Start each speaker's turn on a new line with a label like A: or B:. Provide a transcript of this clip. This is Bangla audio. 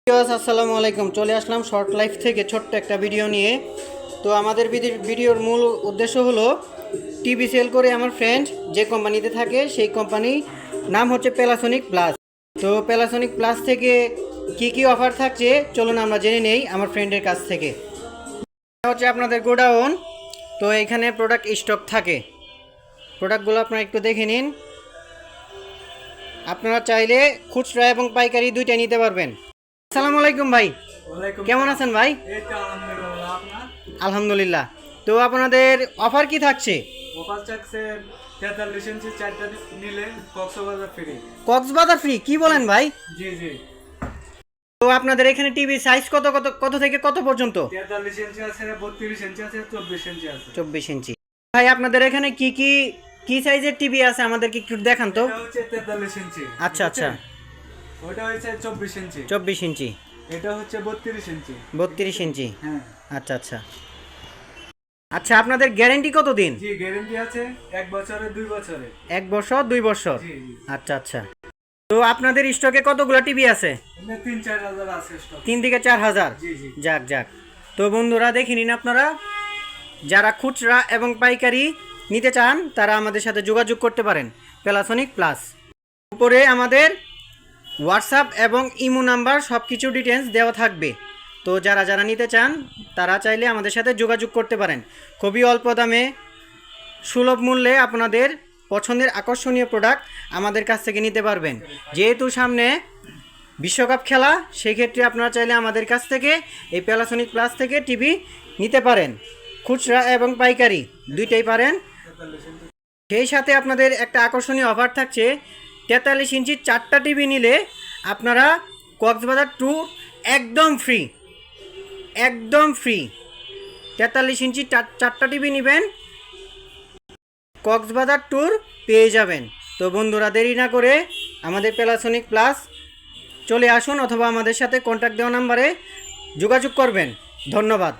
A: আসসালামু আলাইকুম। চলে আসলাম শর্ট লাইফ থেকে ছোট্ট একটা ভিডিও নিয়ে। তো আমাদের ভিডিওর মূল উদ্দেশ্য হলো টিভি সেল করে আমার ফ্রেন্ড যে কোম্পানিতে থাকে সেই কোম্পানি নাম হচ্ছে প্যানাসোনিক প্লাস। তো প্যানাসোনিক প্লাস থেকে কি কি অফার থাকছে চলুন আমরা জেনে নেই আমার ফ্রেন্ডের কাছ থেকে। এটা হচ্ছে আপনাদের গোডাউন। তো এখানে প্রোডাক্ট স্টক থাকে, প্রোডাক্টগুলো আপনারা একটু দেখে নিন। আপনারা চাইলে খুচরা এবং পাইকারি দুইটাই নিতে পারবেন। আসসালামু আলাইকুম ভাই, কেমন আছেন ভাই? আলহামদুলিল্লাহ। তো আপনাদের অফার কি থাকছে?
B: অফার থাকছে 43 ইঞ্চি চারটা নিলে কক্সবাজার ফ্রি।
A: কক্সবাজার ফ্রি? কি বলেন ভাই?
B: জি জি।
A: তো আপনাদের এখানে টিভি সাইজ কত কত কত থেকে কত পর্যন্ত?
B: 43 ইঞ্চি আছে, 32 ইঞ্চি আছে, 24 ইঞ্চি আছে।
A: 24 ইঞ্চি। ভাই আপনাদের এখানে কি কি কি সাইজের টিভি আছে আমাদেরকে একটু দেখান তো।
B: এটা হচ্ছে 43 ইঞ্চি।
A: আচ্ছা আচ্ছা।
B: ওটা হচ্ছে 24 ইঞ্চি।
A: 24 ইঞ্চি।
B: এটা হচ্ছে 32 ইঞ্চি।
A: 32 ইঞ্চি।
B: হ্যাঁ।
A: আচ্ছা আচ্ছা। আচ্ছা, আপনাদের গ্যারান্টি কত দিন?
B: জি, গ্যারান্টি আছে 1 বছরে 2 বছরে।
A: 1 বছর 2 বছর।
B: জি জি।
A: আচ্ছা আচ্ছা। তো আপনাদের স্টকে কতগুলো টিভি আছে?
B: এখানে 3-4 হাজার আছে স্টক।
A: 3 থেকে 4 হাজার।
B: জি জি।
A: যাক যাক। তো বন্ধুরা দেখে নিন, আপনারা যারা খুচরা এবং পাইকারি নিতে চান তারা আমাদের সাথে যোগাযোগ করতে পারেন প্যানাসোনিক প্লাস। উপরে আমাদের হোয়াটসঅ্যাপ এবং ইমো নাম্বার সব কিছু ডিটেলস দেওয়া থাকবে। তো যারা যারা নিতে চান তারা চাইলে আমাদের সাথে যোগাযোগ করতে পারেন। খুবই অল্প দামে সুলভ মূল্যে আপনাদের পছন্দের আকর্ষণীয় প্রোডাক্ট আমাদের কাছ থেকে নিতে পারবেন। যেহেতু সামনে বিশ্বকাপ খেলা, সেক্ষেত্রে আপনারা চাইলে আমাদের কাছ থেকে এই প্যানাসোনিক প্লাস থেকে টিভি নিতে পারেন, খুচরা এবং পাইকারি দুইটাই পারেন। সেই সাথে আপনাদের একটা আকর্ষণীয় অফার থাকছে, 43 ইঞ্চির 4টা টিভি নিলে আপনারা কক্সবাজার ট্যুর একদম ফ্রি, একদম ফ্রি। 43 ইঞ্চির 4টা টিভি নেবেন, কক্সবাজার ট্যুর পেয়ে যাবেন। তো বন্ধুরা দেরি না করে আমাদের প্যানাসোনিক প্লাস চলে আসুন অথবা আমাদের সাথে কন্ট্যাক্ট দেওয়া নাম্বারে যোগাযোগ করবেন। ধন্যবাদ।